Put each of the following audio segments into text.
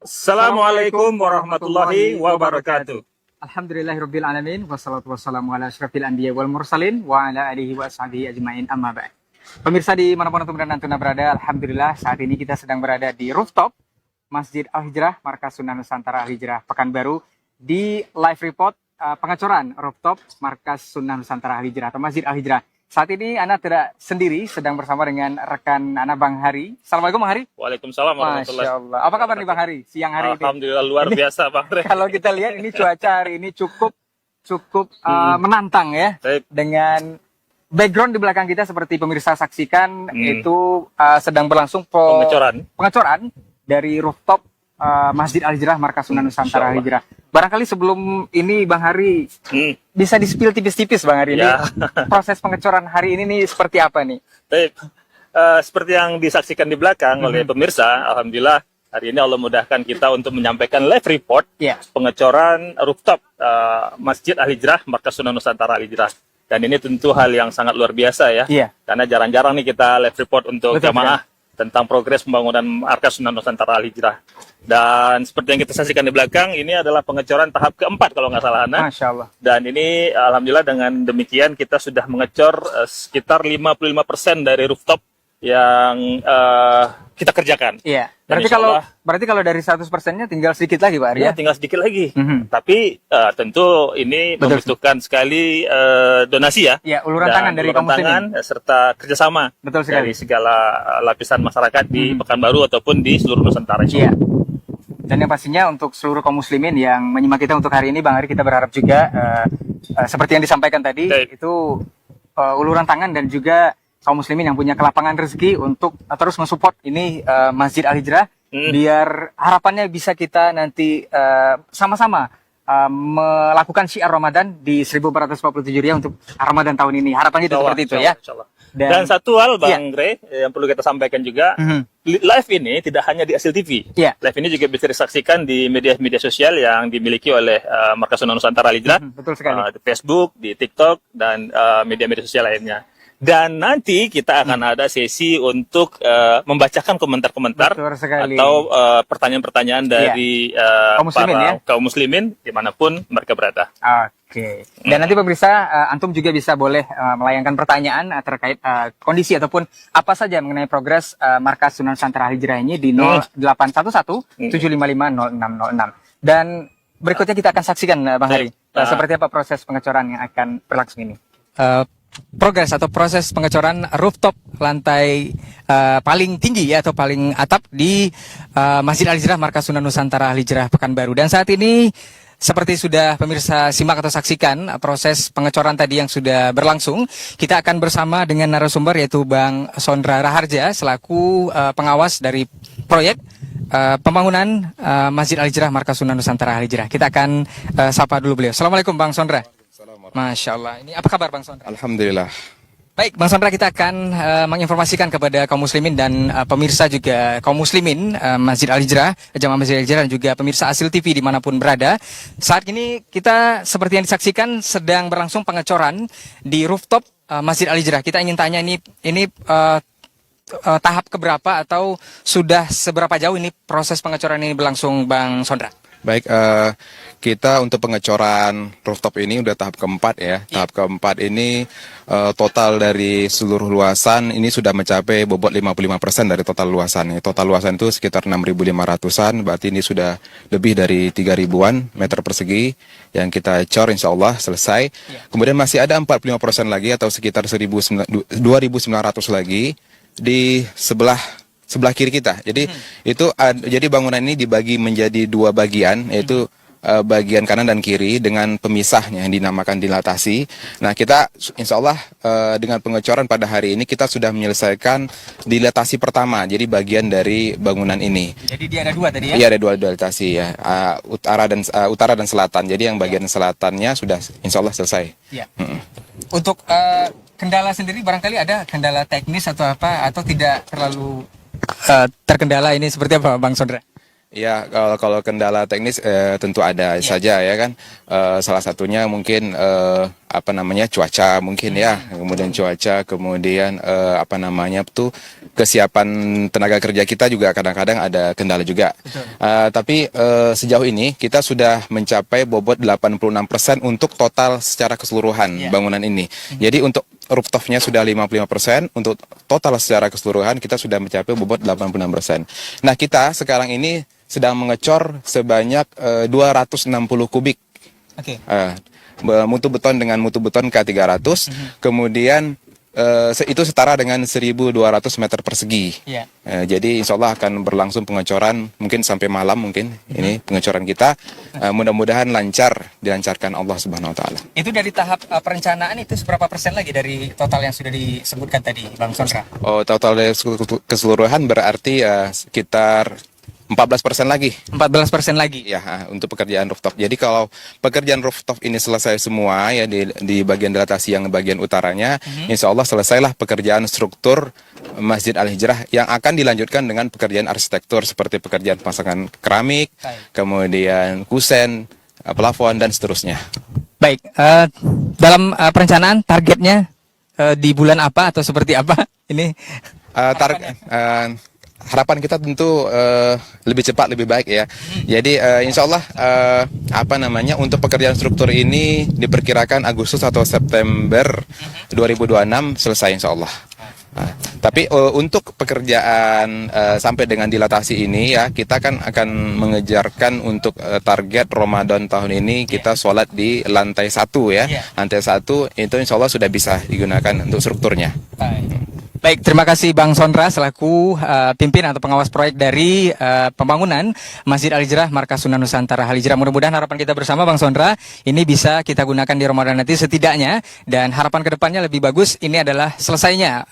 Assalamualaikum warahmatullahi wabarakatuh. Alhamdulillahirabbil alamin wassalatu wassalamu ala asyrafil anbiya wal mursalin wa ala alihi wa sahbihi ajmain amma ba'd. Pemirsa di manapun antum dan antuna berada, alhamdulillah saat ini kita sedang berada di rooftop Masjid Al-Hijrah Markas Sunnah Nusantara Al-Hijrah Pekanbaru di live report pengecoran rooftop Markas Sunnah Nusantara Al-Hijrah atau Masjid Al-Hijrah. Saat ini Ana tidak sendiri, sedang bersama dengan rekan Ana Bang Hari. Assalamualaikum Bang Hari. Waalaikumsalam warahmatullahi Masya Allah. Apa kabar nih Bang Hari siang hari ini? Alhamdulillah luar biasa Bang Re. Kalau kita lihat ini cuaca hari ini cukup menantang ya. Baik. Dengan background di belakang kita seperti pemirsa saksikan itu sedang berlangsung pengecoran dari rooftop Masjid Al-Hijrah Markas Sunnah Nusantara Al-Hijrah. Barangkali sebelum ini Bang Hari bisa di-spill tipis-tipis Bang Hari ini proses pengecoran hari ini nih seperti apa nih? Baik. Seperti yang disaksikan di belakang oleh pemirsa, alhamdulillah hari ini Allah mudahkan kita untuk menyampaikan live report pengecoran rooftop Masjid Al-Hijrah Markas Sunnah Nusantara Al-Hijrah. Dan ini tentu hal yang sangat luar biasa ya. Karena jarang-jarang nih kita live report untuk jamaah tentang progres pembangunan Markas Sunnah Nusantara Al-Hijrah. Dan seperti yang kita saksikan di belakang, ini adalah pengecoran tahap keempat kalau nggak salah, Ana. Masya Allah. Dan ini alhamdulillah dengan demikian kita sudah mengecor sekitar 55% dari rooftop yang kita kerjakan. Iya. Dan Berarti kalau dari 100%-nya tinggal sedikit lagi Pak Arya? Ya, tinggal sedikit lagi. Tapi tentu ini membutuhkan sekali donasi ya. Ya, uluran tangan dari kaum muslimin serta kerjasama dari segala lapisan masyarakat di Pekanbaru ataupun di seluruh Nusantara. Iya. Dan yang pastinya untuk seluruh kaum muslimin yang menyimak kita untuk hari ini, Bang Ari, kita berharap juga seperti yang disampaikan tadi, itu uluran tangan dan juga kaum muslimin yang punya kelapangan rezeki untuk terus mensupport ini Masjid Al-Hijrah, biar harapannya bisa kita nanti sama-sama melakukan syiar Ramadan di 1447 Hijriah untuk Ramadan tahun ini. Harapannya itu seperti itu ya. Dan satu hal Bang Re yang perlu kita sampaikan juga, live ini tidak hanya di Asil TV. Live ini juga bisa disaksikan di media-media sosial yang dimiliki oleh Markas Sunnah Nusantara Al-Hijrah. Betul sekali. Di Facebook, di TikTok, dan media-media sosial lainnya. Dan nanti kita akan ada sesi untuk membacakan komentar-komentar atau pertanyaan-pertanyaan dari kaum muslimin dimanapun mereka berada. Oke. Dan nanti pemirsa, antum juga bisa boleh melayangkan pertanyaan terkait kondisi ataupun apa saja mengenai progres Markas Sunnah Nusantara Al-Hijrah ini di 0811 755 0606. Dan berikutnya kita akan saksikan Bang Hari seperti apa proses pengecoran yang akan berlangsung ini. Progres atau proses pengecoran rooftop lantai paling tinggi ya, atau paling atap di Masjid Al-Hijrah Markas Sunnah Nusantara Al-Hijrah Pekanbaru. Dan saat ini seperti sudah pemirsa simak atau saksikan proses pengecoran tadi yang sudah berlangsung, kita akan bersama dengan narasumber yaitu Bang Sondra Raharja selaku pengawas dari proyek pembangunan Masjid Al-Hijrah Markas Sunnah Nusantara Al-Hijrah. Kita akan sapa dulu beliau. Assalamualaikum Bang Sondra. Masya Allah. Ini apa kabar Bang Sondra? Alhamdulillah. Baik, Bang Sondra, kita akan menginformasikan kepada kaum muslimin dan pemirsa juga kaum muslimin Masjid Al-Hijrah, jamaah Masjid Al-Hijrah, dan juga pemirsa Asil TV dimanapun berada. Saat ini kita seperti yang disaksikan sedang berlangsung pengecoran di rooftop Masjid Al-Hijrah. Kita ingin tanya ini tahap keberapa atau sudah seberapa jauh ini proses pengecoran ini berlangsung Bang Sondra? Baik, kita untuk pengecoran rooftop ini udah tahap keempat ya. Tahap keempat ini total dari seluruh luasan ini sudah mencapai bobot 55% dari total luasan. Total luasan itu sekitar 6.500-an, berarti ini sudah lebih dari 3.000-an meter persegi yang kita cor, insya Allah selesai. Kemudian masih ada 45% lagi atau sekitar 2.900 lagi di sebelah kiri kita. Jadi jadi bangunan ini dibagi menjadi dua bagian, yaitu bagian kanan dan kiri dengan pemisahnya yang dinamakan dilatasi. Nah, kita insya Allah dengan pengecoran pada hari ini kita sudah menyelesaikan dilatasi pertama, jadi bagian dari bangunan ini. Jadi dia ada dua tadi ya? Iya, ada dua dilatasi ya, utara dan selatan. Jadi yang bagian selatannya sudah insya Allah selesai. Untuk kendala sendiri barangkali ada kendala teknis atau apa, atau tidak terlalu terkendala ini seperti apa Bang Sondra? Ya, kalau kendala teknis tentu ada saja ya kan. Salah satunya mungkin cuaca mungkin ya, kemudian cuaca, kemudian kesiapan tenaga kerja kita juga kadang-kadang ada kendala juga. Tapi sejauh ini kita sudah mencapai bobot 86% untuk total secara keseluruhan bangunan ini. Jadi untuk rooftopnya sudah 55%, untuk total secara keseluruhan kita sudah mencapai bobot 86%. Nah, kita sekarang ini sedang mengecor sebanyak 260 kubik. Mutu beton dengan mutu beton K300, kemudian itu setara dengan 1.200 meter persegi. Jadi insya Allah akan berlangsung pengecoran mungkin sampai malam mungkin ini pengecoran kita. Mudah-mudahan dilancarkan Allah Subhanahu Wa Taala. Itu dari tahap perencanaan itu seberapa persen lagi dari total yang sudah disebutkan tadi, Bang Sondra? Oh, total dari keseluruhan berarti sekitar 14% lagi. 14% lagi? Ya, untuk pekerjaan rooftop. Jadi kalau pekerjaan rooftop ini selesai semua ya di bagian dilatasi yang bagian utaranya, insya Allah selesailah pekerjaan struktur Masjid Al-Hijrah yang akan dilanjutkan dengan pekerjaan arsitektur seperti pekerjaan pemasangan keramik, kemudian kusen, plafon, dan seterusnya. Baik, dalam perencanaan targetnya di bulan apa atau seperti apa ini? Harapan kita tentu lebih cepat lebih baik ya. Jadi insya Allah untuk pekerjaan struktur ini diperkirakan Agustus atau September 2026 selesai insya Allah. Tapi untuk pekerjaan sampai dengan dilatasi ini ya, kita kan akan mengejarkan untuk target Ramadan tahun ini kita sholat di lantai 1 ya. Lantai 1 itu insya Allah sudah bisa digunakan untuk strukturnya. Baik, terima kasih Bang Sondra selaku pimpinan atau pengawas proyek dari pembangunan Masjid Al-Hijrah Markas Sunan Nusantara Al-Hijrah. Mudah-mudahan harapan kita bersama Bang Sondra ini bisa kita gunakan di Ramadan nanti setidaknya, dan harapan kedepannya lebih bagus ini adalah selesainya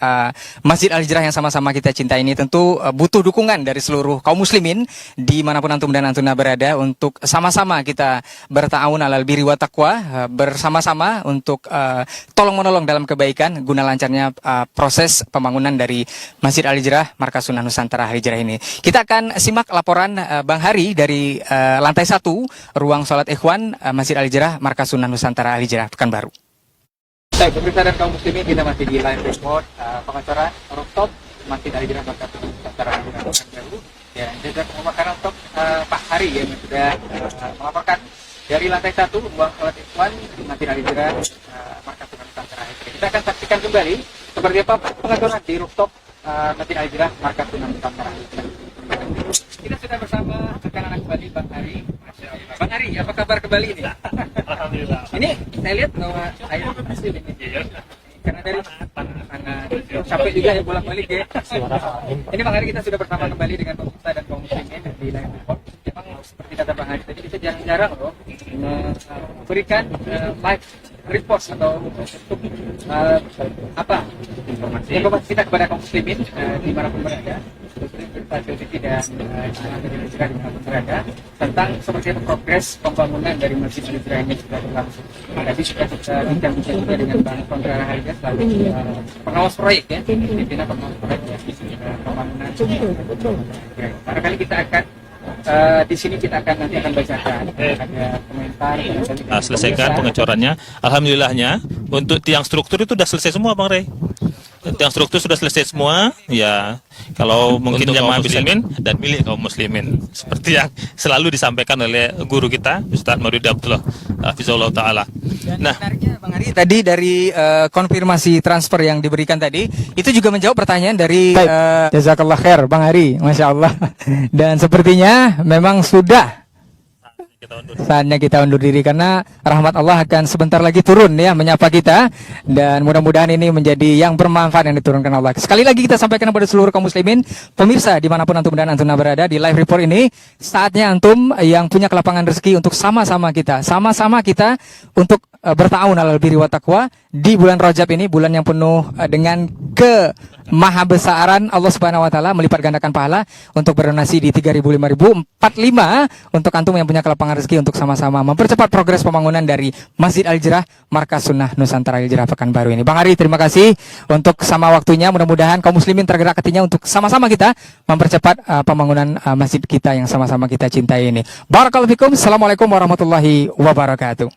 Masjid Al-Hijrah yang sama-sama kita cintai ini. Tentu butuh dukungan dari seluruh kaum muslimin dimanapun antum dan antuna berada untuk sama-sama kita berta'awun alal birri wa taqwa, bersama-sama untuk tolong-menolong dalam kebaikan guna lancarnya proses pembangunan dari Masjid Al-Hijrah Markas Sunan Nusantara Al-Hijrah ini. Kita akan simak laporan Bang Hari dari lantai 1 ruang sholat ikhwan Masjid Al-Hijrah Markas Sunan Nusantara Al-Hijrah Pekanbaru. Baik, pemirsa dan kaum muslimin, kita masih di live report pengecoran rooftop Masjid Al-Hijrah Markas Sunan Nusantara Al-Hijrah Pekanbaru. Ya, jazakumullah khairan untuk Pak Hari yang sudah melaporkan dari lantai 1 ruang sholat ikhwan Masjid Al-Hijrah Markas Sunan Nusantara Al-Hijrah. Kita akan saksikan kembali seperti apa pengecoran di rooftop Masjid Al-Hijrah Markas Sunan Nusantara. Kita sudah bersama rekan-rekan kembali Bang Hari. Bang Hari, apa kabar kembali ini? Alhamdulillah. Ini saya lihat bahwa air hasil ini. Karena dari sampai juga ya bolak-balik ya. Ini Bang Hari, kita sudah bersama kembali dengan pemirsa dan kaum muslimin di live report. Memang seperti kata Bang Hari tadi, kita jarang-jarang loh memberikan live report atau untuk informasi kita kepada kaum muslimin dimanapun berada, TV dan juga dimanapun berada, tentang seperti apa progres pembangunan dari Masjid Al-Hijrah ini sudah berlangsung. Tadi sudah kita bincang-bincang juga dengan Bang Sondra Harga selaku pengawas proyek ya, pimpinan pengawas proyek ya, pembangunan. Barangkali kita akan di sini kita nanti akan bacakan ada komentar. Selesaikan pengecorannya. Alhamdulillahnya untuk tiang struktur itu sudah selesai semua, Bang Rey. Tiang struktur sudah selesai semua, ya. Kalau mungkin jamaah muslimin dan milik kaum muslimin, seperti yang selalu disampaikan oleh guru kita Ustaz Maulidi Abdullah Hafizahullah Ta'ala. Nah, menariknya Bang Hari, tadi dari konfirmasi transfer yang diberikan tadi, itu juga menjawab pertanyaan dari Jazakallah khair Bang Hari, Masya Allah. Dan sepertinya memang sudah saatnya kita undur diri, karena rahmat Allah akan sebentar lagi turun ya menyapa kita, dan mudah-mudahan ini menjadi yang bermanfaat yang diturunkan Allah. Sekali lagi kita sampaikan kepada seluruh kaum muslimin, pemirsa dimanapun antum dan antuna berada di live report ini, saatnya antum yang punya kelapangan rezeki untuk sama-sama kita untuk berta'awun alal birri wa taqwa di bulan Rajab ini, bulan yang penuh dengan kemahabesaran Allah Subhanahu wa taala, melipat gandakan pahala untuk berdonasi di 3.000, 5.000, 45 untuk antum yang punya kelapangan rezeki untuk sama-sama mempercepat progres pembangunan dari Masjid Al-Hijrah Markas Sunnah Nusantara Al-Hijrah Pekanbaru ini. Bang Hari, terima kasih untuk sama waktunya. Mudah-mudahan kaum muslimin tergerak hatinya untuk sama-sama kita mempercepat pembangunan masjid kita yang sama-sama kita cintai ini. Barakallahu fikum. Assalamualaikum warahmatullahi wabarakatuh.